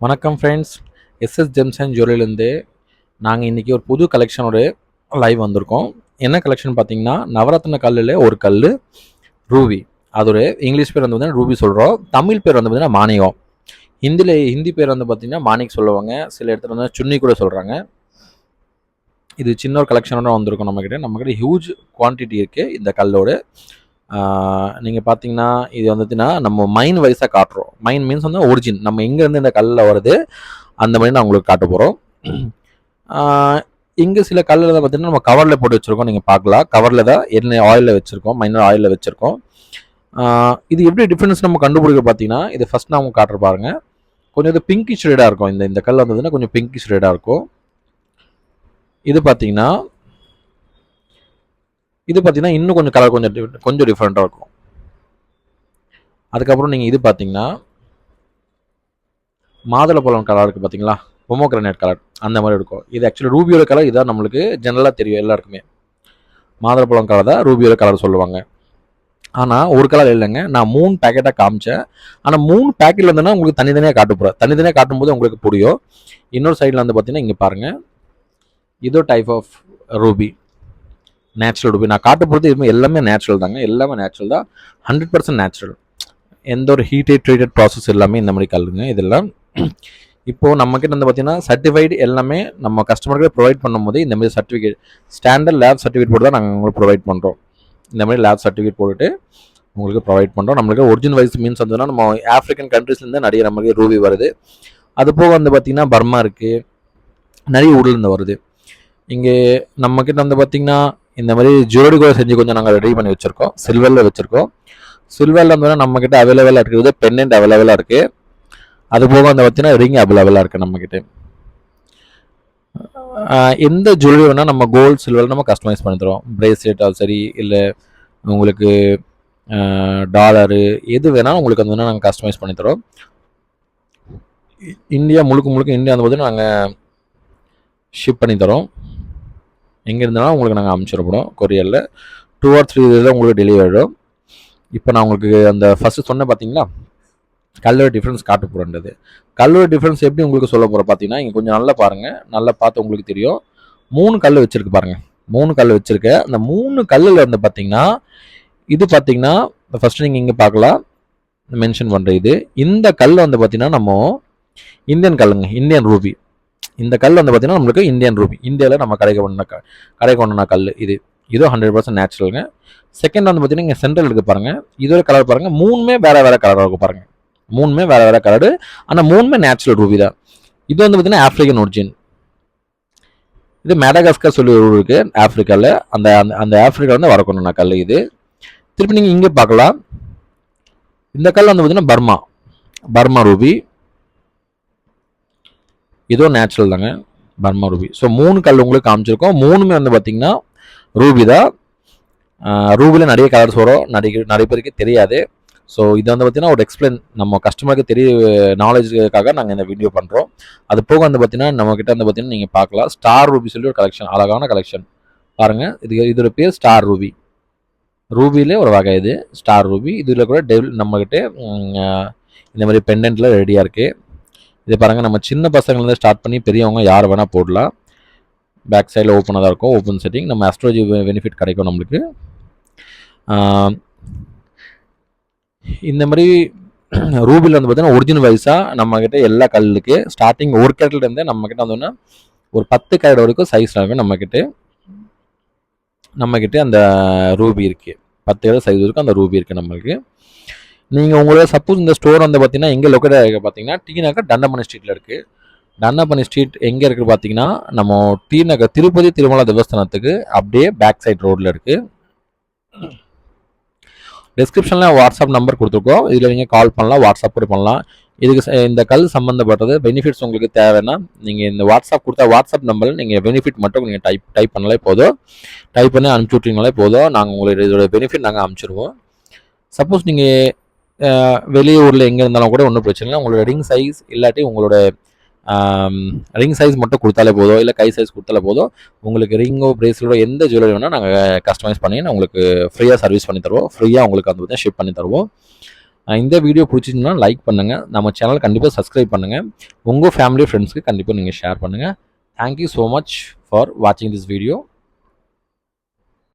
வணக்கம் friends. SS gems and ஜுவல்லரிலேருந்து நாங்கள் இன்றைக்கி ஒரு புது கலெக்ஷனோட லைவ் வந்திருக்கோம். என்ன கலெக்ஷன் பார்த்தீங்கன்னா, நவரத்ன கல்லில் ஒரு கல் ரூபி. அதோட இங்கிலீஷ் பேர் வந்து பார்த்தீங்கன்னா ரூபி சொல்கிறோம். தமிழ் பேர் வந்து பார்த்தீங்கன்னா மாணிக்கம். ஹிந்தி பேர் வந்து பார்த்தீங்கன்னா மாணிக் சொல்லுவாங்க. சில இடத்துல வந்து சுன்னி கூட சொல்கிறாங்க. இது சின்ன ஒரு கலெக்ஷனோட வந்திருக்கும் நம்மக்கிட்ட ஹியூஜ் குவான்டிட்டி இருக்குது இந்த கல்லோட. நீங்கள் பார்த்தீங்கன்னா இது வந்துட்டுன்னா நம்ம மைன் வைஸாக காட்டுறோம். மைன் மீன்ஸ் வந்து ஒரிஜின், நம்ம எங்கேருந்து இந்த கல்லில் வருது அந்த மாதிரி நான் உங்களுக்கு காட்ட போகிறோம். இங்கே சில கல்லில் தான் பார்த்தீங்கன்னா நம்ம கவரில் போட்டு வச்சுருக்கோம். நீங்கள் பார்க்கலாம், கவரில் தான் எண்ணெய் ஆயிலில் வச்சுருக்கோம், மைனர் ஆயிலில் வச்சுருக்கோம். இது எப்படி டிஃப்ரென்ஸ் நம்ம கண்டுபிடிக்க பார்த்தீங்கன்னா, இது ஃபஸ்ட் நான் உங்களுக்கு காட்டுற பாருங்க. கொஞ்சம் இது பிங்கிஷ் ரெடாக இருக்கும். இந்த கல் வந்ததுன்னா கொஞ்சம் பிங்கிஷ் ரெடாக இருக்கும். இது பார்த்தீங்கன்னா இன்னும் கொஞ்சம் கலர் கொஞ்சம் டிஃப்ரெண்ட்டாக இருக்கும். அதுக்கப்புறம் நீங்கள் இது பார்த்தீங்கன்னா மாதுளப்பழம் கலர் இருக்குது பார்த்தீங்களா, பொமோகிரானேட் கலர் அந்த மாதிரி இருக்கும். இது ஆக்சுவலி ரூபியோட கலர் இதான் நம்மளுக்கு ஜெனரலாக தெரியும் எல்லாருக்குமே. மாதுளப்பழம் கலர் தான் ரூபியோட கலர் சொல்லுவாங்க. ஆனால் ஒரு கலர் இல்லைங்க, நான் 3 பேக்கெட்டாக காமிச்சேன். ஆனால் 3 பேக்கெட்டில் இருந்ததுன்னா உங்களுக்கு தனித்தனியாக காட்ட போகிறேன். தனித்தனியாக காட்டும்போது உங்களுக்கு புரியும். இன்னொரு சைடில் வந்து பார்த்தீங்கன்னா இங்கே பாருங்கள், இதோ type of ruby, natural ruby. நான் காட்ட போகிறது இதுமே எல்லாமே நேச்சுரல் தாங்க, எல்லாமே நேச்சுரல் தான், 100% நேச்சுரல். எந்த ஒரு ஹீட்டட் ட்ரீட்டட் ப்ராசஸ் எல்லாமே இந்த மாதிரி கல்லுங்க இதெல்லாம். இப்போது நம்மக்கிட்ட வந்து பார்த்தீங்கன்னா சர்டிஃபைடு எல்லாமே நம்ம கஸ்டமருக்கு ப்ரொவைட் பண்ணும்போது இந்த மாதிரி சர்டிஃபிகேட், ஸ்டாண்டர்ட் லேப் சர்டிஃபிகேட் போட்டு தான் நாங்கள் உங்களுக்கு ப்ரொவைட் பண்ணுறோம். இந்த மாதிரி லேப் சர்டிஃபிகேட் போட்டுட்டு உங்களுக்கு ப்ரொவைட் பண்ணுறோம். நம்மளுக்கு ஒரிஜினல் வைஸ் மீன்ஸ் வந்துன்னா நம்ம ஆஃப்ரிக்கன் கண்ட்ரீஸ்லேருந்து நிறைய நம்மளுக்கு ரூபி வருது. அது போக வந்து பார்த்திங்கன்னா பர்மா இருக்குது, நிறைய ஊர்லேருந்து வருது. இங்கே நம்மக்கிட்ட வந்து பார்த்திங்கன்னா இந்த மாதிரி ஜுவல்லரி கூட செஞ்சு கொஞ்சம் நாங்கள் ரெடி பண்ணி வச்சுருக்கோம். சில்வரில் வச்சுருக்கோம். சில்வரில் வந்து நம்மக்கிட்ட அவைலபிளாக இருக்குது, பெண்டன்ட் அவைலபிளாக இருக்குது. அது போக வந்து பார்த்தீங்கன்னா ரிங் அவைலபிளாக இருக்குது நம்மக்கிட்ட. எந்த ஜுவல்லரி வேணால் நம்ம கோல்டு சில்வர் நம்ம கஸ்டமைஸ் பண்ணி தரோம். பிரேஸ்லெட் அது சரி, இல்லை உங்களுக்கு டாலரு எது வேணாலும் உங்களுக்கு வந்து நாங்கள் கஸ்டமைஸ் பண்ணி தரோம். இந்தியா முழுக்க இந்தியா வந்து பார்த்தீங்கன்னா நாங்கள் ஷிப் பண்ணி தரோம். எங்கே இருந்தாலும் உங்களுக்கு நாங்கள் அனுப்பிச்சிடப்படும் கொரியரில். 2 or 3 days உங்களுக்கு டெலிவரி ஆகிடும். இப்போ நான் உங்களுக்கு அந்த ஃபஸ்ட்டு சொன்னேன் பார்த்தீங்களா, கல்லோட டிஃப்ரென்ஸ் காட்ட போகிறேன்றது. கல்லோட டிஃப்ரென்ஸ் எப்படி உங்களுக்கு சொல்ல போகிறேன் பார்த்தீங்கன்னா, இங்கே கொஞ்சம் நல்லா பாருங்கள், நல்லா பார்த்து உங்களுக்கு தெரியும். 3 கல் வச்சுருக்கு பாருங்கள், 3 கல் வச்சுருக்கேன். அந்த 3 கல்லில் வந்து பார்த்தீங்கன்னா இது பார்த்தீங்கன்னா ஃபஸ்ட்டு நீங்கள் இங்கே பார்க்கலாம் மென்ஷன் பண்ணுற இது. இந்த கல் வந்து பார்த்தீங்கன்னா நம்ம இந்தியன் கல்லுங்க, இந்தியன் ரூபி. இந்த கல் வந்து பார்த்தீங்கன்னா நம்மளுக்கு இந்தியன் ரூபி, இந்தியாவில் நம்ம கடைக்கு கொண்டன கல் இது. இதுவும் 100% நேச்சுரலுங்க. செகண்ட் வந்து பார்த்தீங்கன்னா இங்கே சென்ட்ரல் இருக்குது பாருங்கள், இதோட கலர் பாருங்கள், 3மே வேறு கலராக இருக்கும் பாருங்கள். 3மே வேறு கலரு, ஆனால் 3மே நேச்சுரல் ரூபி தான். இது வந்து பார்த்தீங்கன்னா ஆஃப்ரிக்கன் ஒரிஜின். இது மேடகாஸ்கர் சொல்லி ஒரு இருக்குது ஆஃப்ரிக்காவில். அந்த ஆஃப்ரிக்கா வந்து வரக்கொண்டன கல் இது. திருப்பி நீங்கள் இங்கே பார்க்கலாம், இந்த கல் வந்து பார்த்தீங்கன்னா பர்மா ரூபி. இதுவும் நேச்சுரல் தாங்க, பர்மா ரூபி. ஸோ 3 கல் உங்களுக்கு காமிச்சிருக்கோம். 3மே வந்து பார்த்தீங்கன்னா ரூபி தான். ரூபியில் நிறைய கலர்ஸ் வரும், நிறைய பேருக்கு தெரியாது. ஸோ இது வந்து பார்த்தீங்கன்னா ஒரு எக்ஸ்பிளைன் நம்ம கஸ்டமருக்கு தெரிய நாலேஜுக்காக நாங்கள் இந்த வீடியோ பண்ணுறோம். அது போக வந்து பார்த்தீங்கன்னா நம்மக்கிட்ட வந்து பார்த்தீங்கன்னா நீங்கள் பார்க்கலாம் ஸ்டார் ரூபி சொல்லி ஒரு கலெக்ஷன், அழகான கலெக்ஷன் பாருங்கள். இதோட பேர் ஸ்டார் ரூபி. ரூபியிலே ஒரு வகை இது ஸ்டார் ரூபி. இதில் கூட நம்மக்கிட்ட இந்த மாதிரி பெண்டன்ட்டில் ரெடியாக இருக்குது. இது பாருங்கள், நம்ம சின்ன பசங்கள்லேருந்து ஸ்டார்ட் பண்ணி பெரியவங்க யார் வேணால் போடலாம். பேக் சைடில் ஓப்பனாக தான் இருக்கும், ஓப்பன் செட்டிங். நம்ம அஸ்ட்ராலஜி பெனிஃபிட் கிடைக்கும் நம்மளுக்கு. இந்த மாதிரி ரூபியில் வந்து பார்த்தீங்கன்னா ஒரிஜினல் வைஸாக நம்மக்கிட்ட எல்லா கல்லுக்கு ஸ்டார்டிங் ஒரு கேரட்லேருந்தே நம்மக்கிட்ட வந்தோன்னா ஒரு 10 கேரட் வரைக்கும் சைஸ் நம்மக்கிட்ட அந்த ரூபி இருக்குது. 10 கேரட் சைஸ் வரைக்கும் அந்த ரூபி இருக்குது நம்மளுக்கு. நீங்கள் உங்களோட சப்போஸ் இந்த ஸ்டோர் வந்து பார்த்தீங்கன்னா எங்கே லொக்கேட் ஆகிருக்கு பார்த்தீங்கன்னா, டி நகர் தண்டமணி ஸ்ட்ரீட்டில் இருக்குது. தண்டமணி ஸ்ட்ரீட் எங்கே இருக்குது பார்த்தீங்கன்னா, நம்ம டி நகர் திருப்பதி திருமலா தேவஸ்தானத்துக்கு அப்படியே பேக் சைட் ரோட்டில் இருக்குது. டிஸ்கிரிப்ஷனில் வாட்ஸ்அப் நம்பர் கொடுத்துருக்கோம், இதில் நீங்கள் கால் பண்ணலாம், வாட்ஸ்அப் கூட பண்ணலாம். இதுக்கு இந்த கல் சம்மந்தப்பட்டது பெனிஃபிட்ஸ் உங்களுக்கு தேவைன்னா நீங்கள் இந்த வாட்ஸ்அப் கொடுத்தா வாட்ஸ்அப் நம்பரில் நீங்கள் பெனிஃபிட் மட்டும் நீங்கள் டைப் பண்ணாலே போதும். டைப் பண்ணி அனுப்பிச்சி விட்றீங்களே போதும், நாங்கள் உங்களுக்கு இதோட பெனிஃபிட் நாங்கள் அனுப்பிச்சிடுவோம். சப்போஸ் நீங்கள் வெளியூரில் எங்கே இருந்தாலும் கூட ஒன்றும் பிரச்சனை இல்லை. உங்களோட ரிங் சைஸ் இல்லாட்டி உங்களோட ரிங் சைஸ் மட்டும் கொடுத்தாலே போதும், இல்லை கை சைஸ் கொடுத்தாலே போதும். உங்களுக்கு ரிங்கோ பிரேஸ்லெட்டோ எந்த ஜுவல்லரி வேணால் நாங்கள் கஸ்டமைஸ் பண்ணி உங்களுக்கு ஃப்ரீயாக சர்வீஸ் பண்ணி தருவோம். ஃப்ரீயாக உங்களுக்கு வந்து ஷிப் பண்ணி தருவோம். இந்த வீடியோ பிடிச்சிருந்தா லைக் பண்ணுங்கள், நம்ம சேனல் கண்டிப்பாக சப்ஸ்கிரைப் பண்ணுங்கள், உங்கள் ஃபேமிலி ஃப்ரெண்ட்ஸ்க்கு கண்டிப்பாக நீங்கள் ஷேர் பண்ணுங்கள். தேங்க்யூ ஸோ மச் ஃபார் வாட்சிங் திஸ் வீடியோ.